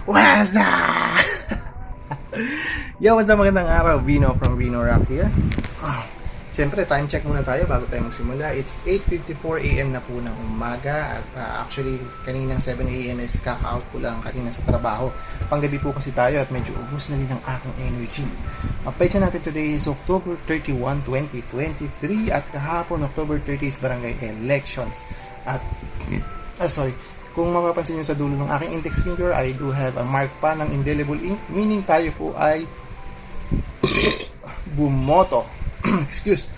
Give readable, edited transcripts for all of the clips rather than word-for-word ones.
What's up? Yo, what's up? Magandang araw. Vino from Vino Rock here. Siyempre, time check muna tayo bago tayo magsimula. It's 8:54 AM na po ng umaga at actually, kaninang 7 AM is kaka-out ko lang kanina sa trabaho. Panggabi po kasi tayo at medyo ubos na din ang aking energy. Ang petsa natin today is October 31, 2023 at kahapon October 30 is barangay elections. At, sorry, kung mapapansin nyo sa dulo ng aking index finger, I do have a mark pa ng indelible ink, meaning tayo po ay bumoto. Excuse.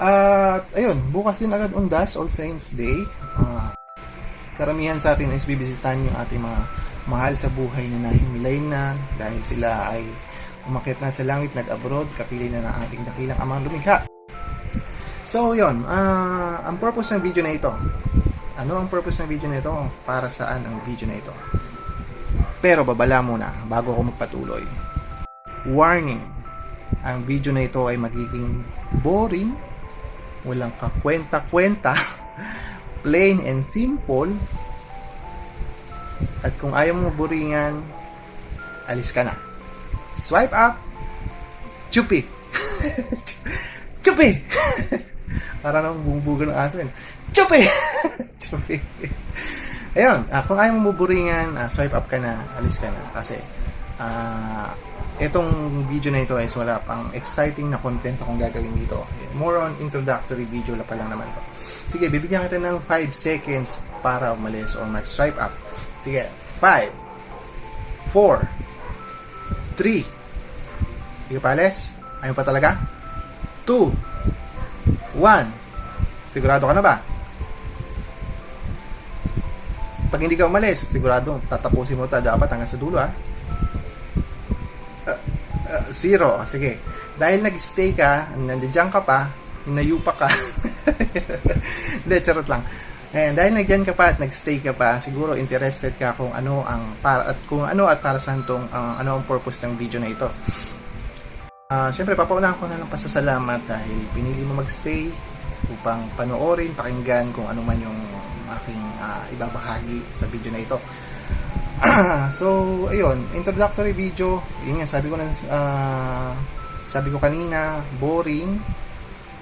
At ayun, bukas din agad undas, All Saints Day. Karamihan sa atin is bibisitahan yung ating mga mahal sa buhay na nahimlay na dahil sila ay umakyat na sa langit, nag-abroad, kapili na ng ating dakilang amang lumikha. So yun, ang purpose ng video na ito. Ano ang purpose ng video na ito? Para saan ang video na ito? Pero babala muna bago ako magpatuloy. Warning! Ang video na ito ay magiging boring, walang kakwenta-kwenta, plain and simple. At kung ayaw mo boringan, alis ka na. Swipe up, chupi! Chupi! Para nang bumubuga ng aso yun. Chupi! Chupi! Ayun, kung ayaw mo buburingan, swipe up ka na, alis ka na. Kasi, itong video na ito is wala pang exciting na content akong gagawin dito. More on introductory video pa lang naman to. Sige, bibigyan kita ng 5 seconds para umalis or mag-swipe up. Sige, 5, 4, 3, hindi pa alis? Ayaw pa talaga? 2, 1, sigurado ka na ba? Pag hindi ka umalis, sigurado tatapusin mo ito dapat hanggang sa dulo 0. Sige. Dahil nag-stay ka, nandiyan ka pa, nayupa ka. Hindi, charot lang. Ayan, dahil nandiyan ka pa at nag-stay ka pa, siguro interested ka kung ano ang para saan tong ano ang purpose ng video na ito. Siyempre, papaunahan ko na lang pasasalamat dahil pinili mo mag-stay upang panoorin, pakinggan kung ano man yung aking ibang bahagi sa video na ito. So, ayun, introductory video. Yun nga, sabi ko kanina, boring,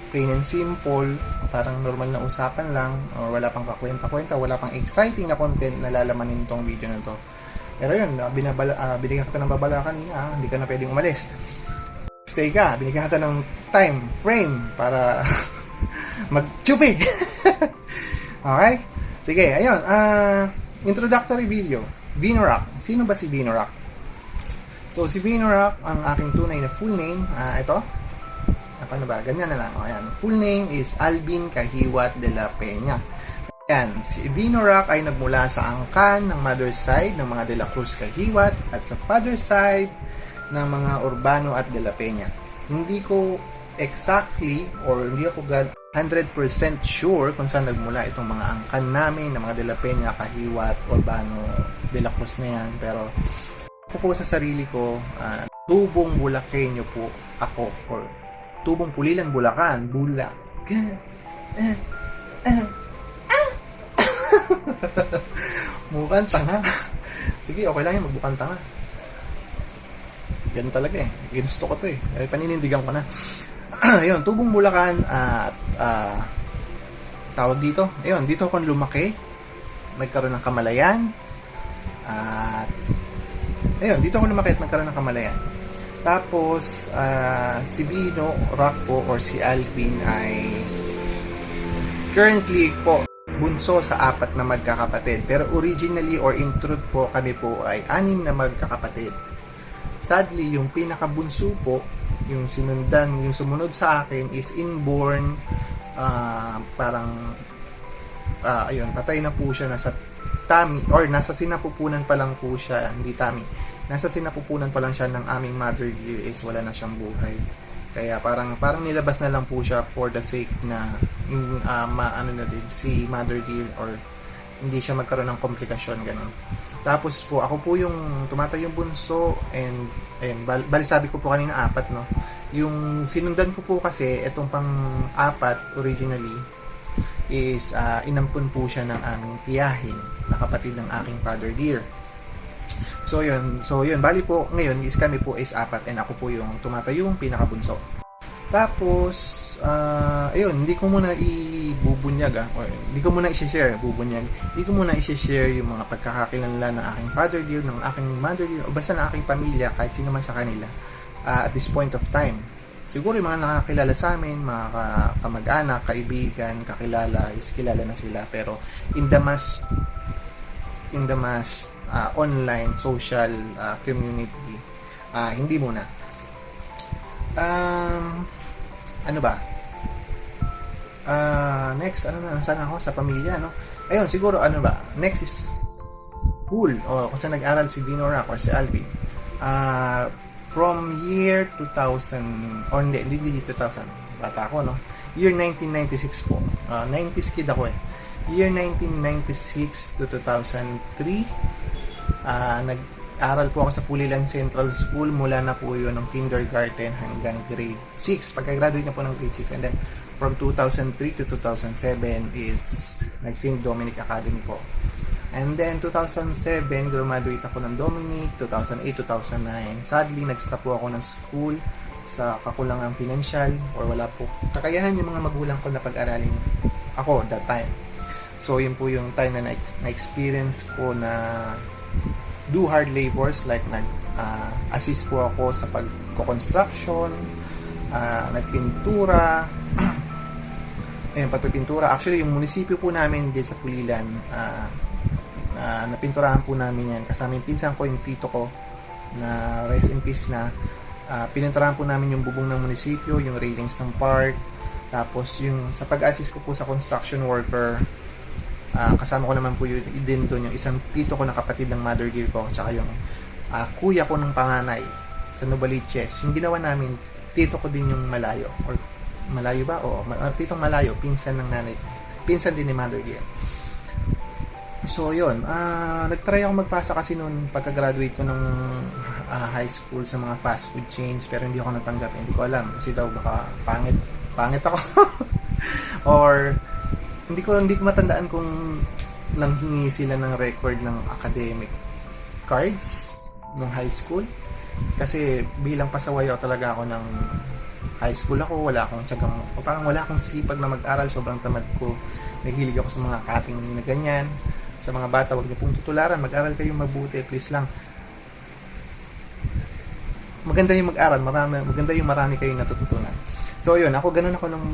plain and simple, parang normal na usapan lang, or wala pang kakwenta-kwenta, wala pang exciting na content na lalamanin tong video na to. Pero yun, binigyan kita ng babala kanina, hindi ka na pwedeng umalis. Stay ka, binigyan kita ng time frame para mag-chupi. Okay? Sige, ayun, introductory video. Vino Rock. Sino ba si Vino Rock? So, si Vino Rock, ang aking tunay na full name, ito. Paano ba? Ganyan na lang. Ayan. Full name is Alvin Kahiwat de la Peña. Ayan. Si Vino Rock ay nagmula sa angkan ng mother's side ng mga de la Cruz Kahiwat at sa father's side ng mga Urbano at de la Peña. Hindi ko exactly or hindi ako 100% sure kung saan nagmula itong mga angkan namin ng mga de la Peña, Kahiwat, Urbano, de la Cruz na yan. Pero ako po sa sarili ko, tubong Bulakenyo po ako, or tubong Pulilan, Bulacan, Bulak. Mukhang tanga. Sige, okay lang yan, magbukang tanga. Yan talaga eh. Ginusto ko to eh. Paninindigan ko na. Ayun, tubong Bulacan at tawag dito. Ayun, dito ako lumaki. Nagkaroon ng kamalayan. At ayun, dito ako lumaki at nagkaroon ng kamalayan. Tapos, si Vino Rock po or si Alvin ay currently po bunso sa 4 na magkakapatid. Pero originally or in truth po, kami po ay 6 na magkakapatid. Sadly, yung pinakabunso po, yung sumunod sa akin is inborn, ayun, patay na po siya, nasa tummy, or nasa sinapupunan pa lang po siya, hindi tummy, nasa sinapupunan pa lang siya ng aming mother dear is wala na siyang buhay. Kaya parang nilabas na lang po siya for the sake na si mother dear or hindi siya magkaroon ng komplikasyon, ganun. Tapos po, ako po yung tumatay yung bunso and bali sabi ko po kanina 4, no? Yung sinundan ko po kasi, itong pang-4 originally is inampun po siya ng aming tiyahin na kapatid ng aking father dear. So yun, bali po ngayon is kami po is apat and ako po yung tumatayong pinakabunso. Tapos, ayun, hindi ko muna ibubunyag or hindi ko muna i-share, bubunyag. Hindi ko muna i-share yung mga pagkakakilanlan ng aking father dear, ng aking mother dear, o basta ng aking pamilya, kahit sino man sa kanila, at this point of time. Siguro yung mga nakakilala sa amin, mga kamag-anak, kaibigan, kakilala, is kilala na sila. Pero in the mass online social community, hindi muna. Ano ba? Next, ano na, saan ako? Sa pamilya, no? Ayun, siguro, ano ba? Next is school, o kung saan nag-aral si Vino Rack or si Alvin. From year 2000, or hindi 2000, bata ako, no? Year 1996 po. 90s kid ako eh. Year 1996 to 2003, nag-aral po ako sa Pulilan Central School mula na po yun ng kindergarten hanggang grade 6. Pagka-graduate na po ng grade 6. And then, from 2003 to 2007 is nag-St. Dominic Academy po. And then, 2007, graduate ako ng Dominic, 2008, 2009. Sadly, nag-stop po ako ng school sa kakulangang financial or wala po kakayahan yung mga magulang ko na pag-aralin ako that time. So, yun po yung time na na-experience ko na do hard labors like nag-assist po ako sa pagko-construction, nagpintura, ayun, pagpipintura. Actually, yung munisipyo po namin din sa Pulilan, napinturahan po namin yan. Kasama yung pinsan ko, yung tito ko, na rest in peace na. Pininturahan po namin yung bubong ng munisipyo, yung railings ng park, tapos yung sa pag-assist ko po sa construction worker, kasama ko naman po yun din doon yung isang tito ko na kapatid ng mother dear ko, tsaka yung kuya ko ng panganay sa Novaliches. Yung ginawa namin, tito ko din yung malayo, or malayo ba? Oo, titong malayo, pinsan ng nanay, pinsan din ni mother dear. So yun, nagtry ako magpasa kasi noon pagka-graduate ko ng high school sa mga fast food chains, pero hindi ako natanggap, hindi ko alam kasi daw baka pangit ako or hindi ko matandaan kung nanghingi sila ng record ng academic cards nung high school. Kasi bilang pasawayo talaga ako ng high school ako, wala akong tiyagang, parang wala akong sipag na mag-aral, sobrang tamad ko. Nahilig ako sa mga cutting na ganyan. Sa mga bata, wag niyo pong tutularan, mag-aral kayo mabuti, please lang. Maganda yung mag-aral, maganda yung marami kayong natututunan. So yun, ako ganun ako nung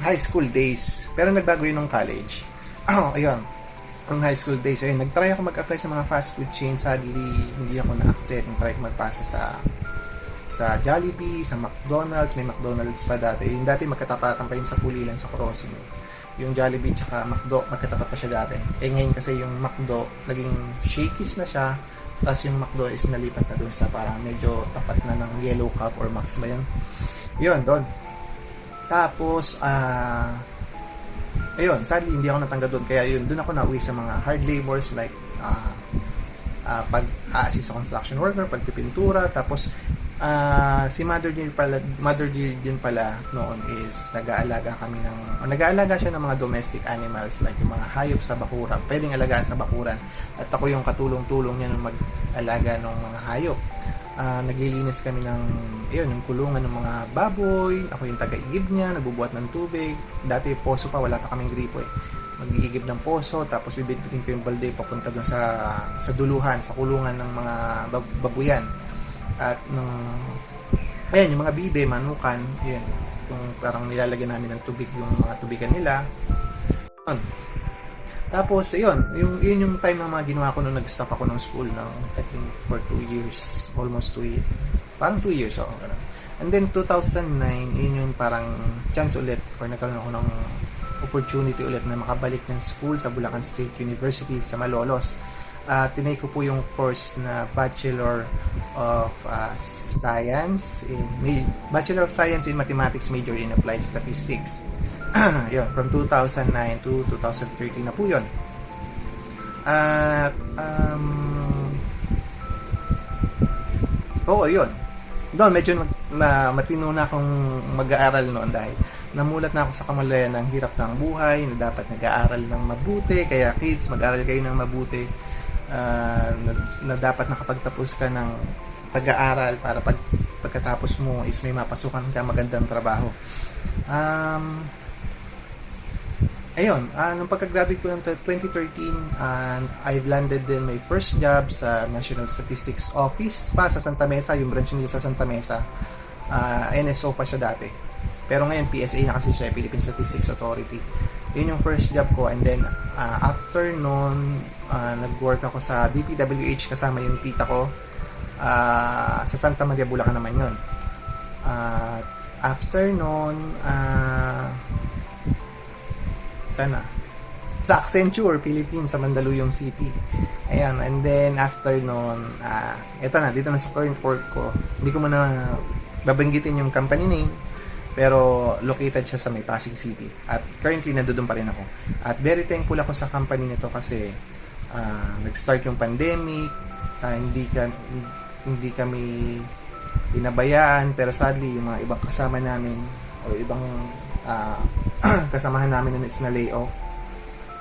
high school days. Pero nagbago yun nung college. Ayun. Nung high school days, ayun, nagtry ako mag-apply sa mga fast food chains. Sadly, hindi ako na-accept. Nagtry ako magpasa sa Jollibee, sa McDonald's. May McDonald's pa dati. Yung dati magkatapatan pa yun sa Pulilan, sa crossing. Yung Jollibee tsaka McDo, magkatapat pa siya dati. Ngayon kasi yung McDo, naging Shakey's na siya. Tapos yung McDo is nalipat na dun sa parang medyo tapat na ng Yellow Cup or Max ba yun. Yun, doon. Tapos, ayun, sadly hindi ako natanggap doon. Kaya yun, doon ako nauwi sa mga hard labors like pag-assist sa construction worker, pagpipintura. Tapos, si mother din pala noon is nag-aalaga siya ng mga domestic animals like yung mga hayop sa bakuran. Pwedeng alagaan sa bakuran. At ako yung katulong-tulong niya nung mag-alaga ng mga hayop. Naglilinis kami ng yung kulungan ng mga baboy. Ako yung taga-igib niya, nagbubuhat ng tubig. Dati poso pa, wala pa kaming gripo eh. Mag-iigib ng poso, tapos bibitbitin ko yung balde papunta doon sa duluhan, sa kulungan ng mga babuyan. At yung mga bibe, manukan, yun, yung parang nilalagyan namin ng tubig, yung mga tubigan nila. Tapos, yun yung time ng mga ginawa ko nung nag-stop ako ng school I think for 2 years, almost 2 years. Parang 2 years ako. And then, 2009, yun yung parang chance ulit or nagkaroon ako ng opportunity ulit na makabalik ng school sa Bulacan State University sa Malolos. Tinake ko po yung course na Bachelor of Science Bachelor of Science in Mathematics, major in Applied Statistics. Yun, from 2009 to 2013 na po yun. At yun. Doon medyo matino na akong mag-aaral noon dahil namulat na ako sa kamalayan ng hirap ng buhay na dapat nag-aaral ng mabuti. Kaya kids, mag-aaral kayo ng mabuti. na dapat nakapagtapos ka ng pag-aaral para pagkatapos mo is may mapasukan ka magandang trabaho. Ayun, nung pagka-graduate ko ng 2013, I've landed din my first job sa National Statistics Office pa sa Santa Mesa, yung branch nila sa Santa Mesa. NSO pa siya dati. Pero ngayon PSA na kasi siya, Philippine Statistics Authority. Yun yung first job ko, and then after noon, nag-work ako sa DPWH kasama yung tita ko. Sa Santa Maria, Bulacan naman yun. After noon, sa Accenture Philippines sa Mandaluyong City. Ayan, and then after noon, eto na, dito na sa current work ko. Hindi ko muna babanggitin yung company name, pero located siya sa may Pasig City. At currently, nandoon pa rin ako. At very thankful ako sa company nito kasi nag-start yung pandemic, hindi kami pinabayaan, pero sadly, yung mga ibang kasama namin o ibang kasamahan namin na is na layoff,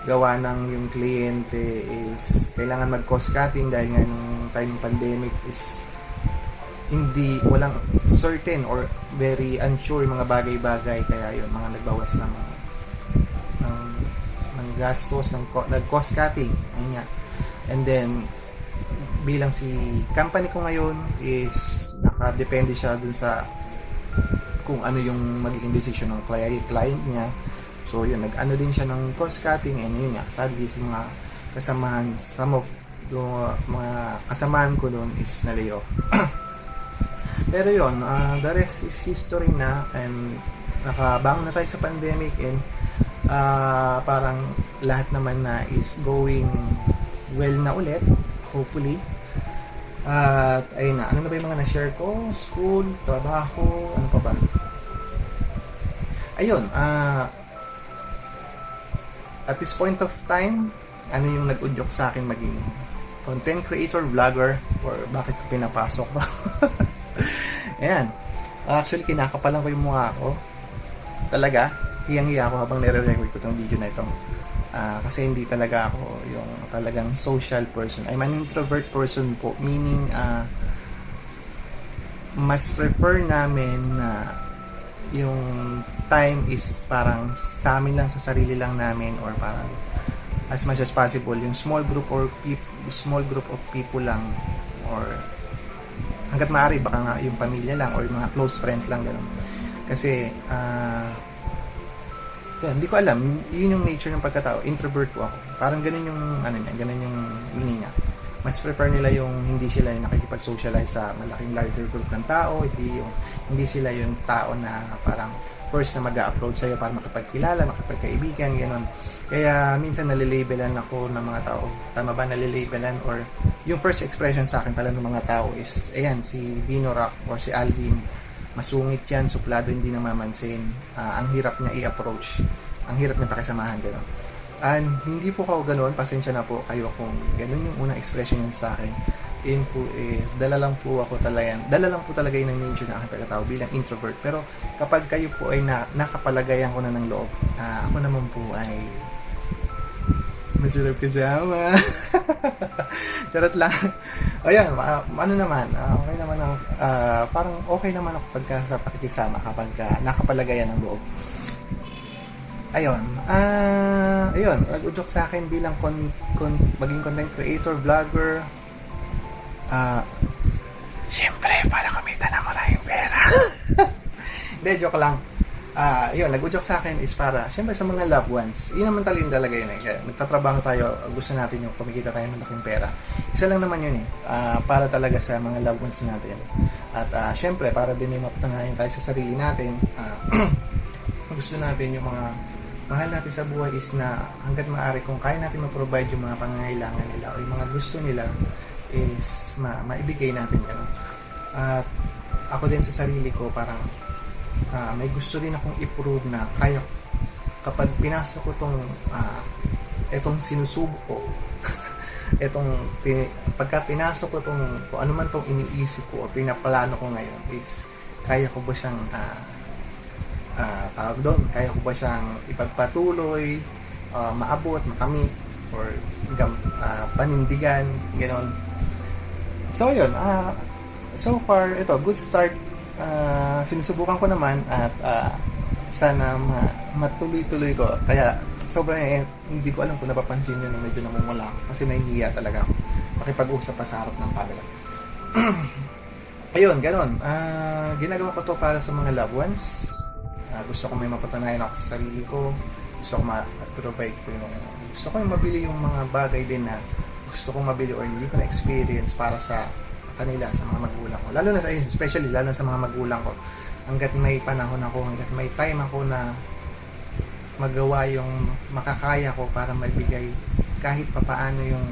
gawa ng yung kliyente is kailangan mag cost cutting dahil nga nung time ng pandemic is walang certain or very unsure mga bagay-bagay, kaya yun, mga nagbawas ng gastos, nag cost cutting, ayun nga. And then bilang si company ko ngayon is nakadepende siya dun sa kung ano yung magiging decision ng client niya. So yun, nag-ano din siya ng cost cutting, and yun nga, sadly sa mga kasamahan, some of mga kasamahan ko doon is na layoff. Pero yun, the rest is history na, and nakabangon na tayo sa pandemic, and parang lahat naman na is going well na ulit, hopefully. At ayun na, ano na ba yung mga na-share ko? School, trabaho, ano pa ba? Ayun, at this point of time, ano yung nag-udyok sa akin maging content creator, vlogger, or bakit ko pinapasok ba? Ayan, actually kinakapalan ko yung mukha ko. Talaga, hiyang-hiya ako habang nire-record ko itong video na ito. Kasi hindi talaga ako yung talagang social person. I'm an introvert person po, meaning mas prefer namin na yung time is parang sa amin lang, sa sarili lang namin, or parang as much as possible yung small group of people lang, or hanggat maaari baka nga yung pamilya lang or yung mga close friends lang, gano'n. Kasi hindi ko alam, yun yung nature ng pagkatao. Introvert po ako. Parang ganun yung ganun yung meaning niya. Mas prefer nila yung hindi sila yung nakikipag-socialize sa malaking larger group ng tao, hindi sila yung tao na parang first na mag-a-approach sa'yo para makipagkilala, makipagkaibigan, gano'n. Kaya minsan nalilibelan ako ng mga tao. Tama ba, nalilibelan? Or yung first expression sa akin pala ng mga tao is, ayan, si Vino Rock or si Alvin, masungit yan, suplado, hindi namamansin. Ang hirap niya i-approach. Ang hirap niya pakisamahan, gano'n. And hindi po ako gano'n, pasensya na po kayo kung gano'n yung unang expression niyo sa akin. Yun po is, dala lang po talaga yun ng nature na aking pagkatao bilang introvert. Pero kapag kayo po ay nakapalagayan ko na ng loob, ako naman po ay masarap kasama. Charot lang. Ayan, ano naman, okay naman ako, parang okay naman ako pagka sa pakikisama kapag nakapalagayan ng loob. Ayun, nag-udyok sa akin bilang maging content creator, vlogger. Siyempre, para kumita na maraming pera. Hindi, joke lang. Nag-udyok sa akin is para, siyempre sa mga loved ones, yun naman talaga yun eh. Kaya nagtatrabaho tayo, gusto natin yung kumikita tayo ng malaking pera. Isa lang naman yun eh, para talaga sa mga loved ones natin. At siyempre, para din yung mapatanayan tayo sa sarili natin, gusto natin yung mga mahal natin sa buhay is na hanggat maaari, kung kaya natin ma-provide yung mga pangangailangan nila o yung mga gusto nila, is maibigay natin yan. At ako din sa sarili ko, parang may gusto din akong i-prove na kaya, kapag pinasok ko itong sinusubok ko, pagka pinasok ko kung ano man itong iniisip ko o pinaplano ko ngayon, is kaya ko ba siyang kaya ko ba siyang ipagpatuloy, maabot, makamit, or panindigan, gano'n. So yun, so far ito, good start. Sinusubukan ko naman at sana matuloy-tuloy ko. Kaya sobrang hindi ko alam kung napapansin nyo na medyo namumula ako kasi nahihiya talaga ako makipag-usap pa sa harap ng camera. Ayun, gano'n. Ginagawa ko to para sa mga loved ones. Gusto ko may mapatunayan ako sa sarili ko. Gusto ko ma-provide ko yung gusto ko yung mabili yung mga bagay din na gusto kong mabili or hindi ko na-experience para sa kanila, sa mga magulang ko. Lalo na especially lalo sa mga magulang ko. Hangga't may panahon ako, hangga't may time ako na magawa yung makakaya ko para maibigay kahit papaano yung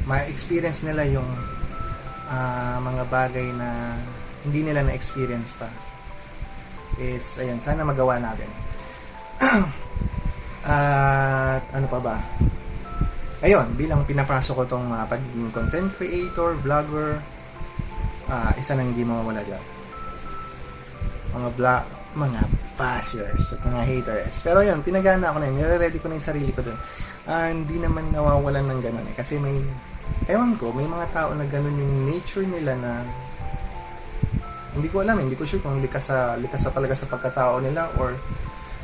ma-experience nila yung mga bagay na hindi nila na-experience pa. Is, ayun, sana magawa natin. At ano pa ba? Ayun, bilang pinapasok ko tong pagiging content creator, vlogger, isa nang hindi mawawala dyan. Mga bashers at mga haters. Pero yun, pinagana ako na yun. Nire-ready ko na yung sarili ko dun. Hindi naman nawawalan ng ganun eh. Kasi may, ewan ko, may mga tao na ganun yung nature nila na hindi ko alam, hindi ko sure kung likas sa talaga sa pagkatao nila or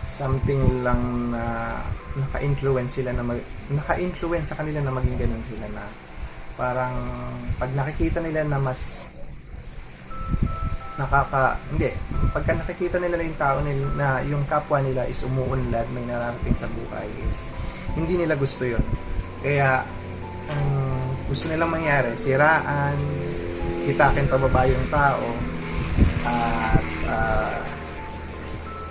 something lang na naka-influence sila na naka-influence sa kanila na maging ganun sila na parang pag nakikita nila na mas pagka nakikita nila na yung tao nila na yung kapwa nila is umuunlad, may nararating sa buhay is hindi nila gusto yun. Kaya ang gusto nilang mangyari, siraan, hitakin pababa yung tao at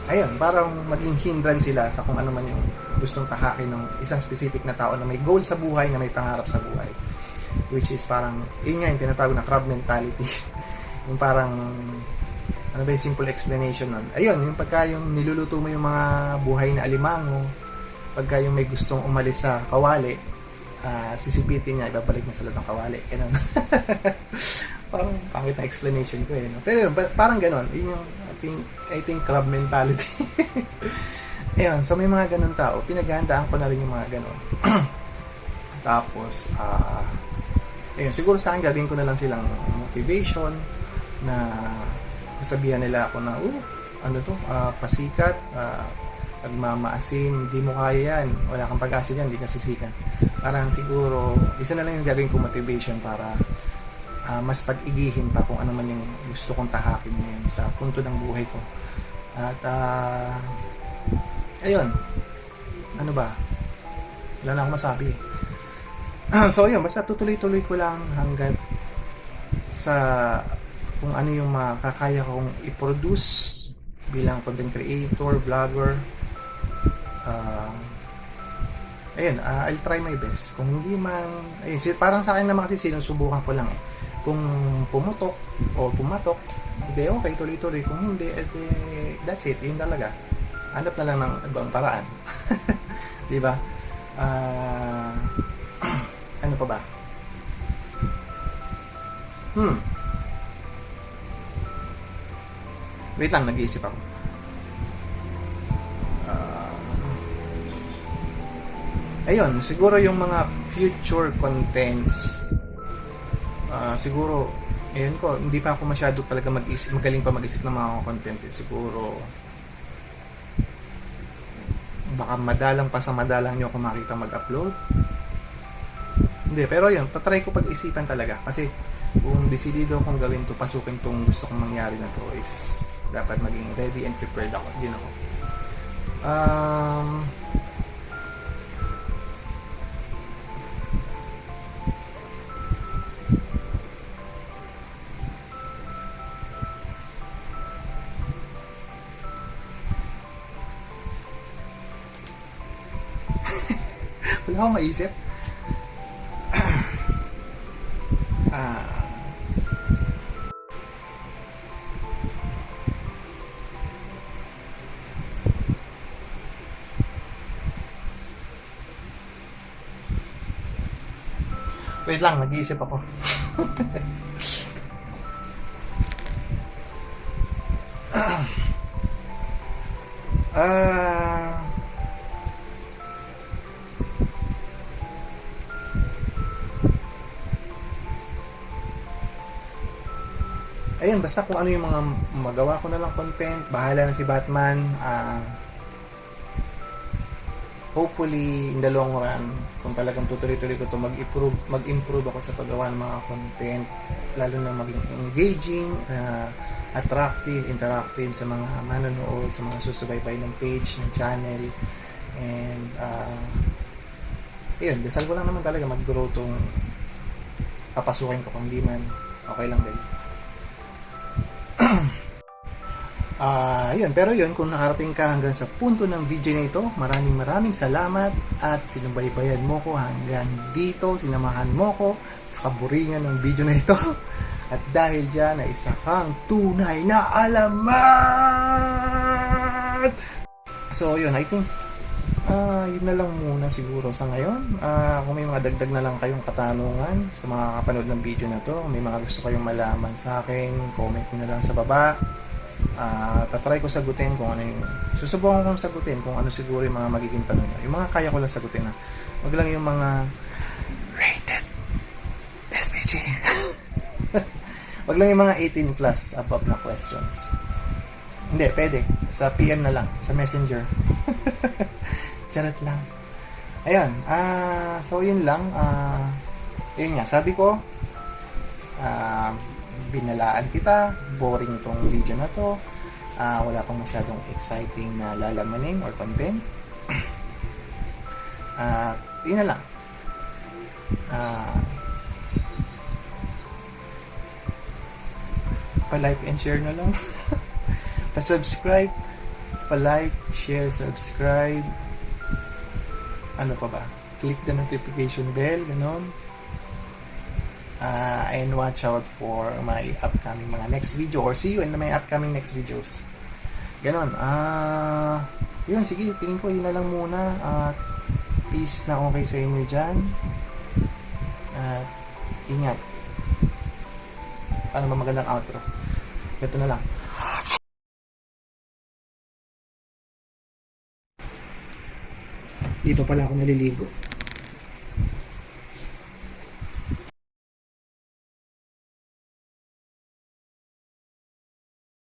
ayun, parang maging hindrance sila sa kung ano man yung gustong tahakin ng isang specific na tao na may goal sa buhay, na may pangarap sa buhay. Which is parang, yun nga yung tinatawag na crab mentality. Yung parang, ano ba yung simple explanation nun? Ayun, yung pagka yung niluluto mo yung mga buhay na alimango, pagka yung may gustong umalis sa kawali, sisipitin niya, ibabalik niya sa loob ng kawali. Ganun. Parang pangit na explanation ko eh. No? Pero yun, parang ganun. Yun yung, I think crab mentality. Ayun, so may mga ganun tao. Pinaghandaan ko na rin yung mga ganun. Tapos, ayun, siguro sa akin gagawin ko na lang silang motivation na sabihan nila ako na, ano to, pasikat, pagmamaasim, hindi mo kaya yan, wala kang pag-asa yan, hindi ka sisikan. Parang siguro, isa na lang yung gagawin ko motivation para mas pag-igihin pa kung ano man yung gusto kong tahakin ngayon sa punto ng buhay ko. At ayun, ano ba, wala na akong masabi. So yun, basta tutuloy-tuloy ko lang hanggat sa kung ano yung makakaya kong i-produce bilang content creator, vlogger. Ayun, I'll try my best. Kung hindi man, ayun, parang sa akin naman kasi sinusubukan ko lang eh. Kung pumutok o pumatok, hindi, okay, tuloy-tuloy. Kung hindi, that's it, yun talaga. Hanap na lang ng ibang paraan. Diba? Ano pa ba? Wait lang, nag-iisip ako. Ayun, siguro yung mga future contents, siguro, ayun ko, hindi pa ako masyado talaga magaling pa mag-isip ng mga content. Siguro, baka madalang pa sa madalang nyo ako makita mag-upload. Hindi, pero yun, patry ko pag-isipan talaga. Kasi, kung desidido akong gawin to, pasukin tong gusto kong mangyari na to, is dapat maging ready and prepared ako. Din ako. Wala akong maisip. Wait lang, nag-iisip ako. ayun, basta kung ano yung mga magawa ko na lang content, bahala na si Batman. Hopefully, in the long run, kung talagang tutuloy-tuloy ko to, mag-improve ako sa paggawa ng mga content, lalo na maging engaging, attractive, interactive sa mga manonood, sa mga susubaybay ng page, ng channel. And, yun, dasal ko lang naman talaga mag-grow tong papasukin ko, kung di man, okay lang din. Yun, pero yun, kung nakarating ka hanggang sa punto ng video na ito, maraming salamat at sinubaybayan mo ko hanggang dito, sinamahan mo ko sa kaburingan ng video na ito. At dahil dyan, ay isa kang tunay na alamat! So yun, I think yun na lang muna siguro sa ngayon. Kung may mga dagdag na lang kayong katanungan sa mga kapanood ng video na to, may mga gusto kayong malaman sa akin, comment na lang sa baba. Tatry ko sagutin kung ano yung susubukan kong sagutin, kung ano siguro yung mga magiging tanong nyo. Yung mga kaya ko lang sagutin na. Wag lang yung mga rated SPG. Wag lang yung mga 18 plus above na questions. Hindi, pwede. Sa PM na lang, sa Messenger. Charot lang. Ayun, so yun lang. Yun nga, sabi ko, binalaan kita, boring itong video na to, wala pang masyadong exciting na lalamanin or content. Yun na lang. Pa-like and share na lang. Pa-subscribe, pa-like, share, subscribe. Ano pa ba? Click the notification bell, ganon. And watch out for my upcoming mga next video, or see you in my upcoming next videos. Ganon. Yun, sige, tingin ko yun na lang muna. Peace na okay sa inyo dyan. At ingat. Paano ba magandang outro? Ito na lang. Di pa pala ako naliligo.